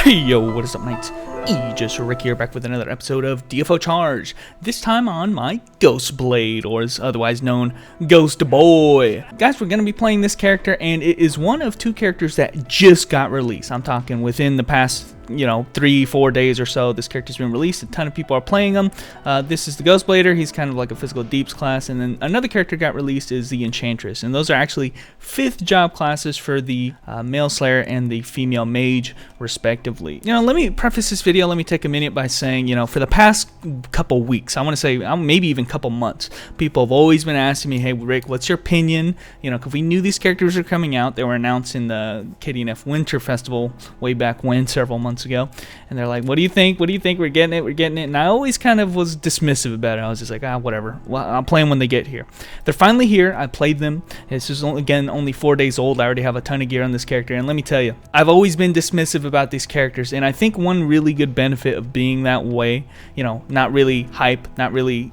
Yo, what is up, mates? Just Rick here, back with another episode of DFO Charge. This time on my Ghostblade, or as otherwise known, Ghost Boy. Guys, we're going to be playing this character, and it is one of two characters that just got released. I'm talking within the past, 3-4 days or so, this character's been released. A ton of people are playing him. This is the Ghostblader. He's kind of like a physical deeps class. And then another character got released is the Enchantress. And those are actually 5th job classes for the male Slayer and the female Mage, respectively. Let me preface this video. Let me take a minute by saying, for the past couple weeks, I want to say maybe even couple months, people have always been asking me, hey, Rick, what's your opinion? Because we knew these characters were coming out. They were announced in the KDNF Winter Festival way back when, several months ago, and they're like, what do you think? We're getting it. And I always kind of was dismissive about it. I was just like, whatever, well, I'll play them when they get here. They're finally here. I played them. This is only 4 days old. I already have a ton of gear on this character, and let me tell you, I've always been dismissive about these characters, and I think one really good benefit of being that way, not really hype, not really,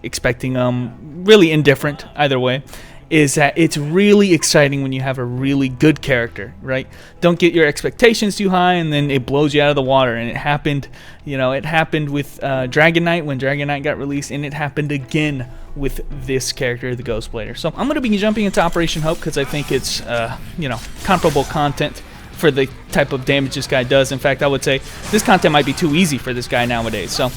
expecting really indifferent either way, is that it's really exciting when you have a really good character, right? Don't get your expectations too high and then it blows you out of the water. And it happened, it happened with Dragon Knight when Dragon Knight got released, and it happened again with this character, the Ghostblader. So I'm going to be jumping into Operation Hope because I think it's, comparable content for the type of damage this guy does. In fact, I would say this content might be too easy for this guy nowadays. So,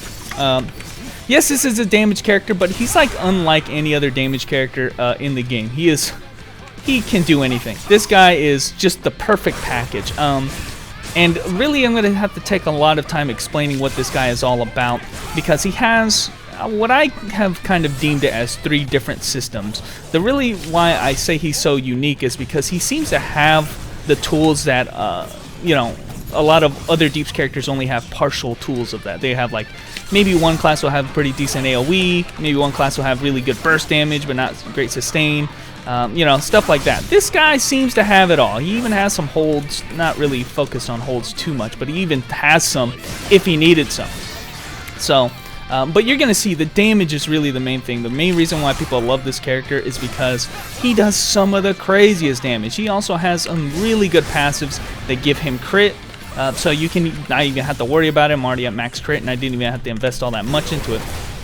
yes, this is a damage character, but he's like unlike any other damage character in the game. He can do anything. This guy is just the perfect package. And really, I'm going to have to take a lot of time explaining what this guy is all about, because he has what I have kind of deemed it as 3 different systems. The really why I say he's so unique is because he seems to have the tools that a lot of other Deeps characters only have partial tools of that. They have like, maybe one class will have pretty decent AoE, maybe one class will have really good burst damage but not great sustain, stuff like that. This guy seems to have it all. He even has some holds, not really focused on holds too much, but he even has some if he needed some. So, but you're going to see the damage is really the main thing. The main reason why people love this character is because he does some of the craziest damage. He also has some really good passives that give him crit. So you can not even have to worry about it. I'm already at max crit, and I didn't even have to invest all that much into it.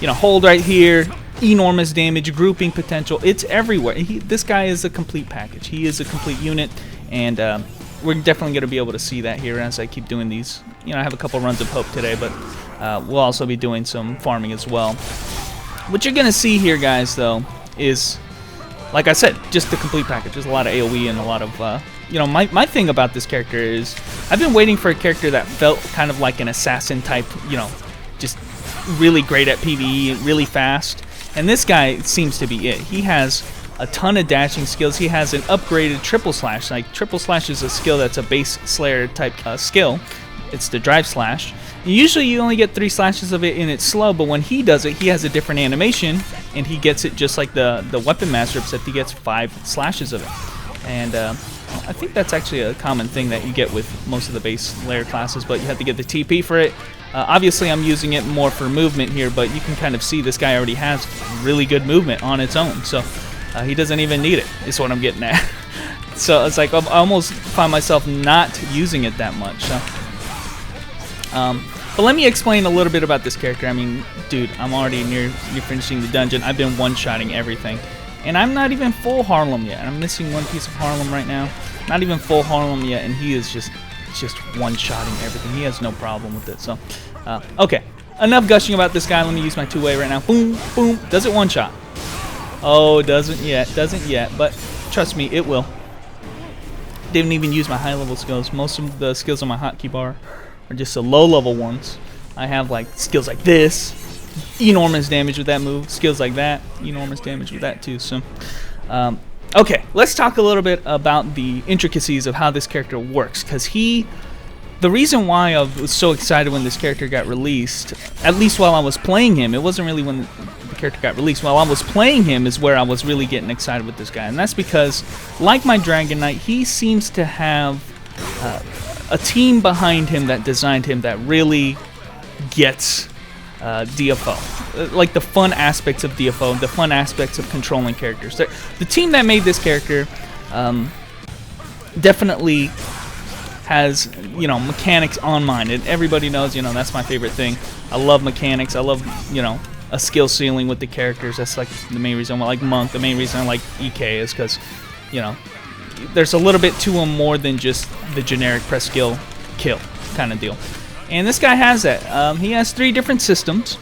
Hold right here, enormous damage, grouping potential. It's everywhere. This guy is a complete package. He is a complete unit, and we're definitely going to be able to see that here as I keep doing these. I have a couple runs of Hope today, but we'll also be doing some farming as well. What you're going to see here, guys, though, is, like I said, just the complete package. There's a lot of AoE and a lot of, my thing about this character is I've been waiting for a character that felt kind of like an assassin type, just really great at PvE, really fast. And this guy seems to be it. He has a ton of dashing skills. He has an upgraded triple slash. Like, triple slash is a skill that's a base Slayer type skill. It's the drive slash. Usually you only get 3 slashes of it and it's slow, but when he does it, he has a different animation, and he gets it just like the weapon master, except he gets 5 slashes of it. And I think that's actually a common thing that you get with most of the base layer classes, but you have to get the TP for it. Obviously I'm using it more for movement here, but you can kind of see this guy already has really good movement on its own, so he doesn't even need it, is what I'm getting at. So it's like I almost find myself not using it that much. So. But let me explain a little bit about this character. I mean, dude, I'm already near finishing the dungeon. I've been one-shotting everything. And I'm not even full Harlem yet. I'm missing one piece of Harlem right now. Not even full Harlem yet, and he is just one-shotting everything. He has no problem with it. So, okay. Enough gushing about this guy. Let me use my 2-way right now. Boom, boom. Does it one-shot? Oh, doesn't yet. But trust me, it will. Didn't even use my high-level skills. Most of the skills on my hotkey bar are just the low-level ones. I have like skills like this, enormous damage with that move, skills like that, enormous damage with that too. So okay, let's talk a little bit about the intricacies of how this character works, because the reason why I was so excited when this character got released, at least while I was playing him, it wasn't really when the character got released, while I was playing him is where I was really getting excited with this guy. And that's because, like my Dragon Knight, he seems to have a team behind him that designed him that really gets DFO. Like the fun aspects of DFO, the fun aspects of controlling characters. The team that made this character definitely has, you know, mechanics on mine. And everybody knows, you know, that's my favorite thing. I love mechanics. I love, you know, a skill ceiling with the characters. That's like the main reason I like Monk. The main reason I like EK is because, you know, there's a little bit to him more than just the generic press skill kill kind of deal. And this guy has that. He has 3 different systems.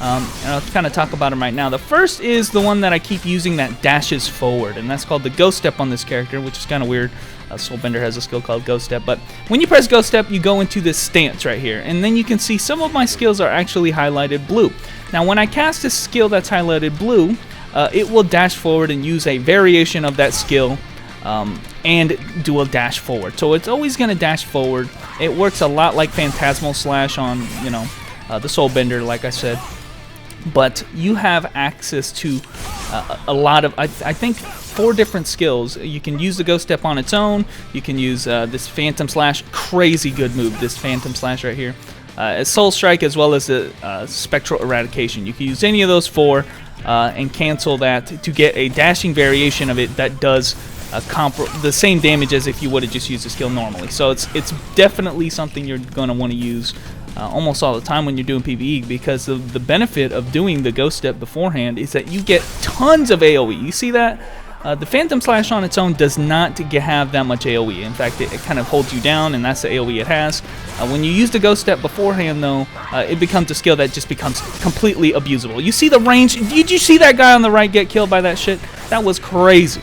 And I'll kind of talk about them right now. The first is the one that I keep using that dashes forward, and that's called the Ghost Step on this character, which is kind of weird. Soulbender has a skill called Ghost Step, but when you press Ghost Step, you go into this stance right here, and then you can see some of my skills are actually highlighted blue. Now, when I cast a skill that's highlighted blue, it will dash forward and use a variation of that skill and do a dash forward. So it's always going to dash forward. It works a lot like Phantasmal Slash on, you know, the Soulbender, like I said. But you have access to a lot of, I think, 4 different skills. You can use the Ghost Step on its own. You can use this Phantom Slash, crazy good move, this Phantom Slash right here. As Soul Strike, as well as the Spectral Eradication. You can use any of those 4 and cancel that to get a dashing variation of it that does the same damage as if you would have just used the skill normally. So it's definitely something you're going to want to use almost all the time when you're doing PvE, because of the benefit of doing the Ghost Step beforehand is that you get tons of AoE. You see that? The Phantom Slash on its own does not have that much AoE. In fact, it kind of holds you down, and that's the AoE it has. When you use the Ghost Step beforehand, though, it becomes a skill that just becomes completely abusable. You see the range? Did you see that guy on the right get killed by that shit? That was crazy.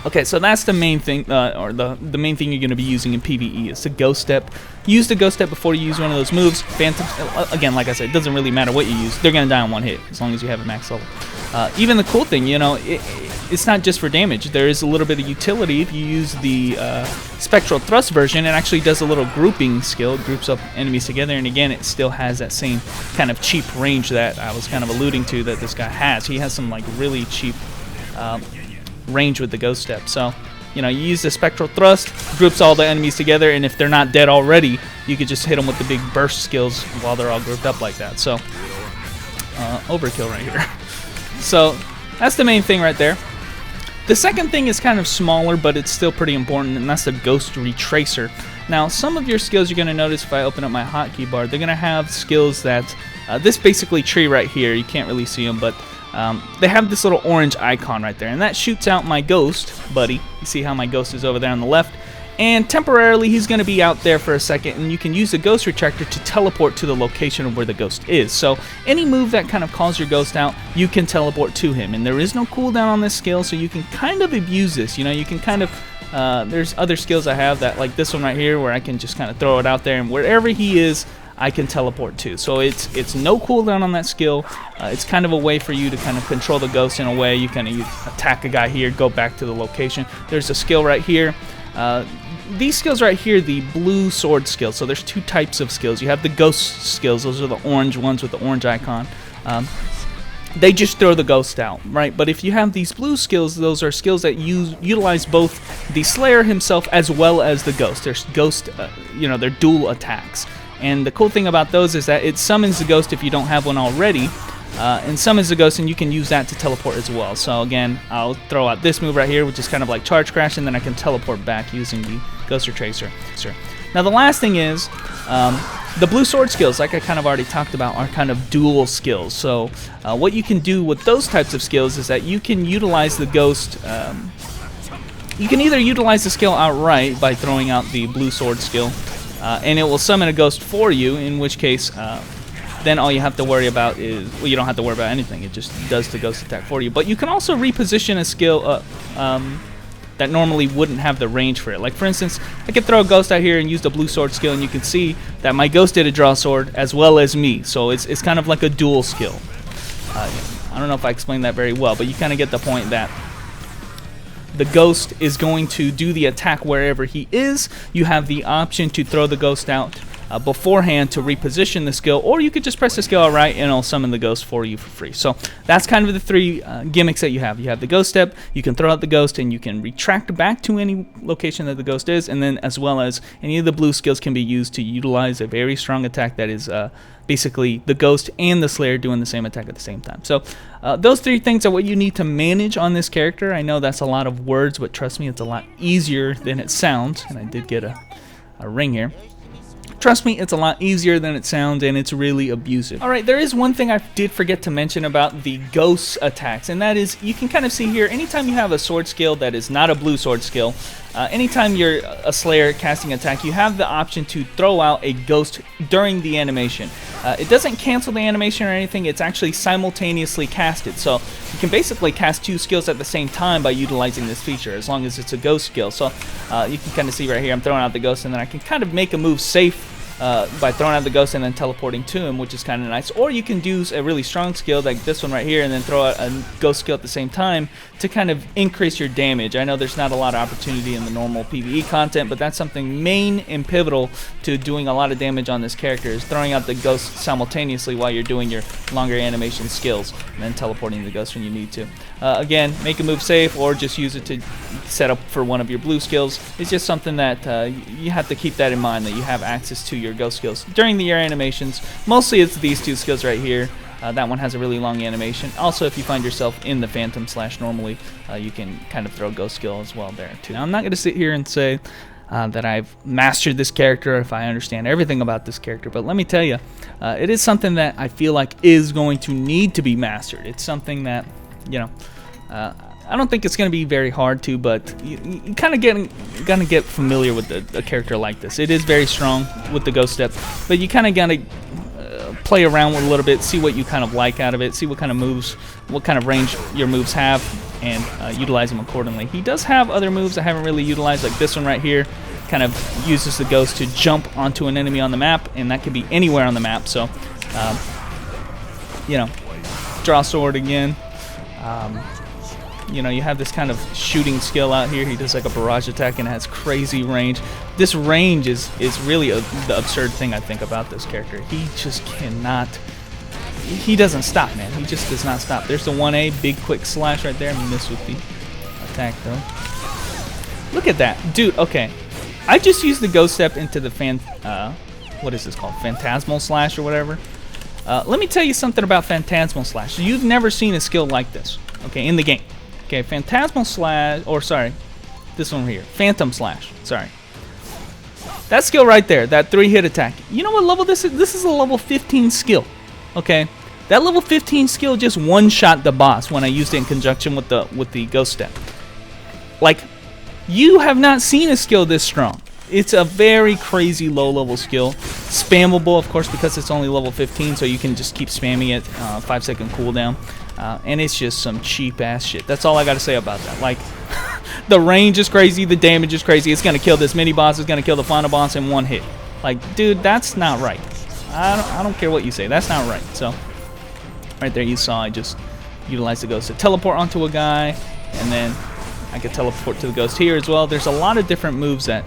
Okay, so that's the main thing, or the main thing you're going to be using in PvE is the Ghost Step. Use the Ghost Step before you use one of those moves. Phantom, again, like I said, it doesn't really matter what you use. They're going to die on one hit as long as you have a max level. Even the cool thing, you know, it's not just for damage. There is a little bit of utility if you use the Spectral Thrust version. It actually does a little grouping skill. It groups up enemies together, and again, it still has that same kind of cheap range that I was kind of alluding to that this guy has. He has some like really cheap range with the Ghost Step. So, you know, you use the Spectral Thrust, groups all the enemies together, and if they're not dead already, you could just hit them with the big burst skills while they're all grouped up like that. So, overkill right here. So, that's the main thing right there. The second thing is kind of smaller, but it's still pretty important, and that's the Ghost Retracer. Now, some of your skills you're going to notice if I open up my hotkey bar, they're going to have skills that, this basically tree right here, you can't really see them, but they have this little orange icon right there, and that shoots out my ghost buddy. You see how my ghost is over there on the left, and temporarily he's going to be out there for a second, and you can use the Ghost Retractor to teleport to the location of where the ghost is. So any move that kind of calls your ghost out, you can teleport to him, and there is no cooldown on this skill, so you can kind of abuse this. You know, you can kind of there's other skills I have that, like this one right here, where I can just kind of throw it out there, and wherever he is, I can teleport to. So it's no cooldown on that skill. It's kind of a way for you to kind of control the ghost in a way. You kind of attack a guy here, go back to the location. There's a skill right here. These skills right here, the blue sword skill. So there's 2 types of skills. You have the ghost skills. Those are the orange ones with the orange icon. They just throw the ghost out, right? But if you have these blue skills, those are skills that utilize both the Slayer himself as well as the ghost. There's ghost, you know, they're dual attacks. And the cool thing about those is that it summons the ghost if you don't have one already, and summons the ghost, and you can use that to teleport as well. So again, I'll throw out this move right here, which is kind of like Charge Crash, and then I can teleport back using the Ghost Retracer. Now the last thing is, the blue sword skills, like I kind of already talked about, are kind of dual skills. So what you can do with those types of skills is that you can utilize the ghost. You can either utilize the skill outright by throwing out the blue sword skill, and it will summon a ghost for you, in which case then all you have to worry about is, well, you don't have to worry about anything. It just does the ghost attack for you. But you can also reposition a skill that normally wouldn't have the range for it. Like, for instance, I could throw a ghost out here and use the blue sword skill, and you can see that my ghost did a draw sword as well as me. So it's kind of like a dual skill. I don't know if I explained that very well, but you kind of get the point that the ghost is going to do the attack wherever he is. You have the option to throw the ghost out beforehand to reposition the skill, or you could just press the skill outright and it'll summon the ghost for you for free. So that's kind of the 3 gimmicks that you have. You have the Ghost Step, you can throw out the ghost, and you can retract back to any location that the ghost is, and then as well as any of the blue skills can be used to utilize a very strong attack that is basically the ghost and the Slayer doing the same attack at the same time. So those 3 things are what you need to manage on this character. I know that's a lot of words, but trust me, it's a lot easier than it sounds. And I did get a ring here. Trust me, it's a lot easier than it sounds, and it's really abusive. Alright, there is one thing I did forget to mention about the ghost attacks, and that is, you can kind of see here, anytime you have a sword skill that is not a blue sword skill, anytime you're a slayer casting attack, you have the option to throw out a ghost during the animation. It doesn't cancel the animation or anything, it's actually simultaneously casted, so you can basically cast 2 skills at the same time by utilizing this feature, as long as it's a ghost skill. So you can kind of see right here, I'm throwing out the ghost, and then I can kind of make a move safe by throwing out the ghost and then teleporting to him, which is kind of nice. Or you can do a really strong skill like this one right here and then throw out a ghost skill at the same time to kind of increase your damage. I know there's not a lot of opportunity in the normal PvE content, but that's something main and pivotal to doing a lot of damage on this character, is throwing out the ghost simultaneously while you're doing your longer animation skills and then teleporting the ghost when you need to. Again, make a move safe or just use it to set up for one of your blue skills. It's just something that you have to keep that in mind, that you have access to your ghost skills during the AR animations. Mostly it's these 2 skills right here. That one has a really long animation. Also, if you find yourself in the Phantom slash normally, you can kind of throw ghost skill as well there too. Now, I'm not going to sit here and say that I've mastered this character, if I understand everything about this character, but let me tell you, it is something that I feel like is going to need to be mastered. It's something that, you know, I don't think it's going to be very hard to, but you kind of gonna get familiar with a character like this. It is very strong with the ghost step, but you kind of gotta play around with it a little bit, see what you kind of like out of it, see what kind of moves, what kind of range your moves have, and utilize them accordingly. He does have other moves I haven't really utilized, like this one right here. Kind of uses the ghost to jump onto an enemy on the map, and that could be anywhere on the map. So, you know, draw sword again. You know, you have this kind of shooting skill out here. He does like a barrage attack and has crazy range. This range is really the absurd thing I think about this character. He just cannot, he doesn't stop, man. He just does not stop. There's the 1A, big quick slash right there. I missed with the attack though. Look at that. Dude, okay. I just used the ghost step into the what is this called? Phantasmal slash or whatever. Let me tell you something about Phantasmal slash. You've never seen a skill like this, okay, in the game. Okay, Phantasmal slash, or sorry, this one here, Phantom slash, sorry. That skill right there, that 3-hit attack. You know what level this is? This is a level 15 skill, okay? That level 15 skill just one-shot the boss when I used it in conjunction with the ghost step. Like, you have not seen a skill this strong. It's a very crazy low-level skill. Spammable, of course, because it's only level 15, so you can just keep spamming it, 5-second cooldown. And it's just some cheap-ass shit. That's all I got to say about that. Like, the range is crazy, the damage is crazy. It's going to kill this mini-boss. It's going to kill the final boss in 1 hit. Like, dude, that's not right. I don't care what you say. That's not right. So, right there you saw I just utilized the ghost to teleport onto a guy, and then I could teleport to the ghost here as well. There's a lot of different moves that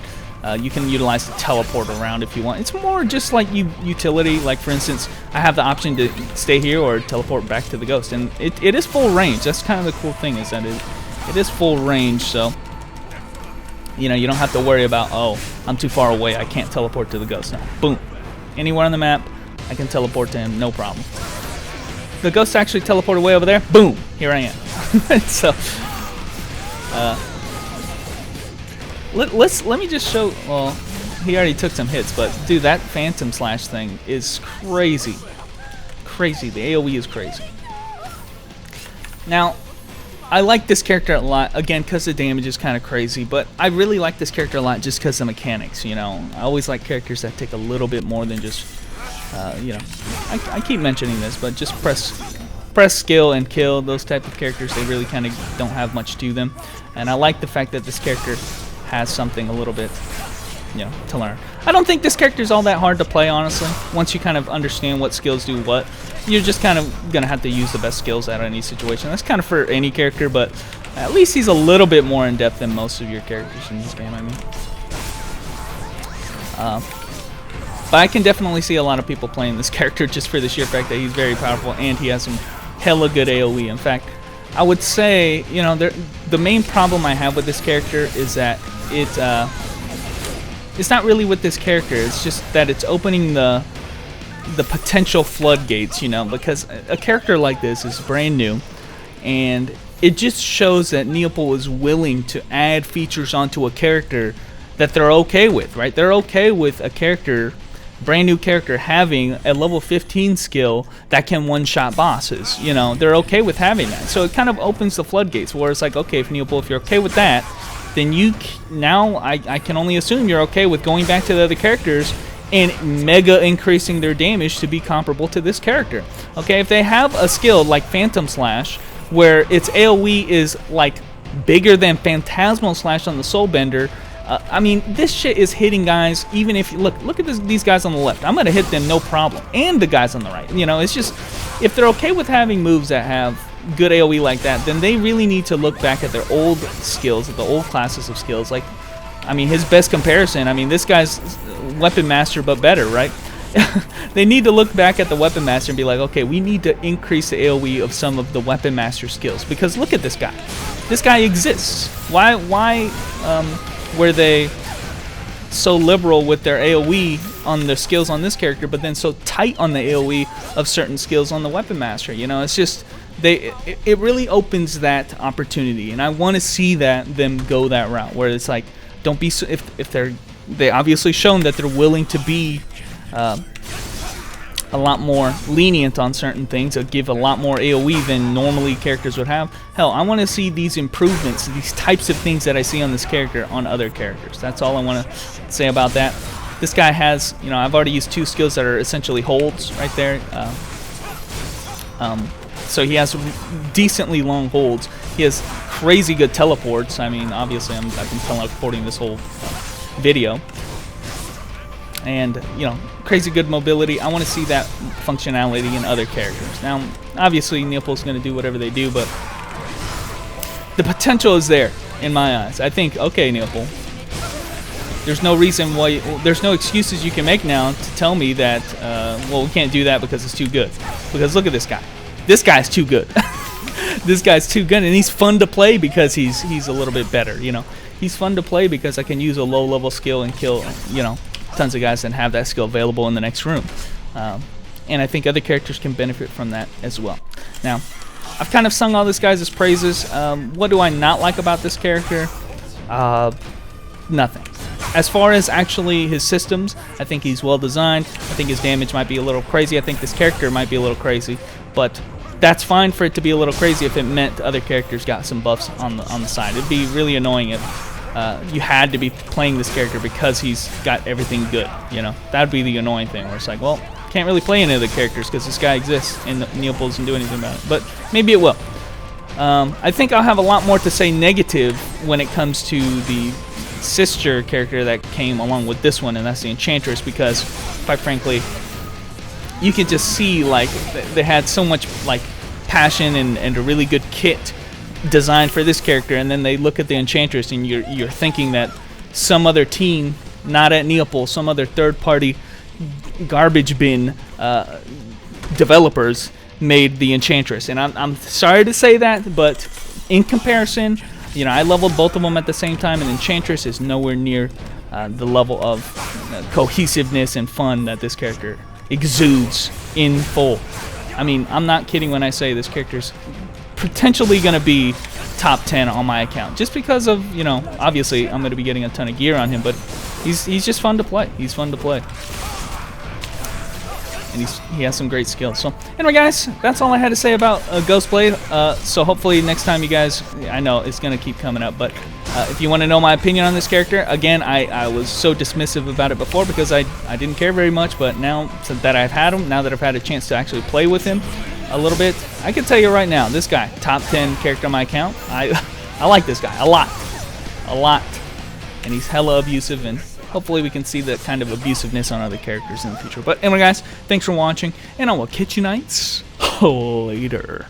you can utilize to teleport around if you want. It's more just like utility. Like, for instance, I have the option to stay here or teleport back to the ghost, and it is full range. That's kind of the cool thing, is that it is full range, so you know, you don't have to worry about, oh, I'm too far away, I can't teleport to the ghost. No, boom, anywhere on the map I can teleport to him, no problem. The ghost actually teleported way over there, boom, here I am. So let me just show. Well, he already took some hits, but dude, that Phantom slash thing is crazy. Crazy. The AoE is crazy. Now, I like this character a lot, again, because the damage is kind of crazy, but I really like this character a lot just because of the mechanics, you know. I always like characters that take a little bit more than just, you know, I keep mentioning this, but just press skill and kill. Those type of characters, they really kind of don't have much to them, and I like the fact that this character has something a little bit, you know, to learn. I don't think this character is all that hard to play, honestly. Once you kind of understand what skills do what, you're just kind of gonna have to use the best skills out of any situation. That's kind of for any character, but at least he's a little bit more in depth than most of your characters in this game, I mean. But I can definitely see a lot of people playing this character just for the sheer fact that he's very powerful and he has some hella good AoE. In fact, I would say, you know, the main problem I have with this character is that it's not really with this character. It's just that it's opening the potential floodgates, you know, because a character like this is brand new, and it just shows that Neopol is willing to add features onto a character that they're okay with, right? They're okay with a character, brand new character, having a level 15 skill that can one-shot bosses. You know, they're okay with having that. So it kind of opens the floodgates where it's like, okay, if Neopol, if you're okay with that, then now I can only assume you're okay with going back to the other characters and mega increasing their damage to be comparable to this character. Okay, if they have a skill like Phantom Slash, where its AoE is like bigger than Phantasmal Slash on the Soulbender, I mean, this shit is hitting guys. Even if you look at these guys on the left, I'm gonna hit them no problem, and the guys on the right. You know, it's just, if they're okay with having moves that have good AoE like that, then they really need to look back at their old skills, at the old classes of skills. Like, I mean, his best comparison, I mean, this guy's Weapon Master but better, right? They need to look back at the Weapon Master and be like, okay, we need to increase the AoE of some of the Weapon Master skills, because look at this guy. This guy exists. Why were they so liberal with their AoE on their skills on this character, but then so tight on the AoE of certain skills on the Weapon Master? You know, it's just, it really opens that opportunity, and I want to see them go that route, where it's like, don't be so, if they obviously shown that they're willing to be a lot more lenient on certain things, or give a lot more AoE than normally characters would have. Hell, I want to see these improvements, these types of things that I see on this character on other characters. That's all I want to say about that. This guy has, you know, I've already used 2 skills that are essentially holds right there. So he has decently long holds. He has crazy good teleports. I mean, obviously, I've been teleporting this whole video. And, you know, crazy good mobility. I want to see that functionality in other characters. Now, obviously, Neopol's going to do whatever they do, but the potential is there in my eyes. I think, okay, Neopol, there's no reason why, there's no excuses you can make now to tell me that, well, we can't do that because it's too good. Because look at this guy. This guy's too good. This guy's too good, and he's fun to play because he's a little bit better, you know. He's fun to play because I can use a low-level skill and kill, you know, tons of guys and have that skill available in the next room. And I think other characters can benefit from that as well. Now, I've kind of sung all this guy's praises. What do I not like about this character? Nothing. As far as actually his systems, I think he's well designed. I think his damage might be a little crazy. I think this character might be a little crazy, but that's fine for it to be a little crazy if it meant other characters got some buffs on the side. It'd be really annoying if you had to be playing this character because he's got everything good, you know. That'd be the annoying thing, where it's like, well, can't really play any of the characters because this guy exists and Neopol doesn't do anything about it. But maybe it will. I think I'll have a lot more to say negative when it comes to the sister character that came along with this one, and that's the Enchantress, because, quite frankly, you can just see, like, they had so much, like, passion and a really good kit designed for this character, and then they look at the Enchantress and you're thinking that some other team, not at Neopol, some other third-party garbage bin developers made the Enchantress. And I'm sorry to say that, but in comparison, you know, I leveled both of them at the same time, and Enchantress is nowhere near the level of cohesiveness and fun that this character exudes in full. I mean, I'm not kidding when I say this character's potentially going to be top 10 on my account, just because of, you know, obviously I'm going to be getting a ton of gear on him, but he's just fun to play. He's fun to play, and he has some great skills. So anyway, guys, that's all I had to say about Ghostblade. So hopefully next time you guys, I know it's going to keep coming up, but if you want to know my opinion on this character, again, I was so dismissive about it before because I didn't care very much, but now that I've had him, now that I've had a chance to actually play with him a little bit, I can tell you right now, this guy, top 10 character on my account. I like this guy a lot, and he's hella abusive, and hopefully we can see that kind of abusiveness on other characters in the future. But anyway, guys, thanks for watching, and I will catch you nights later.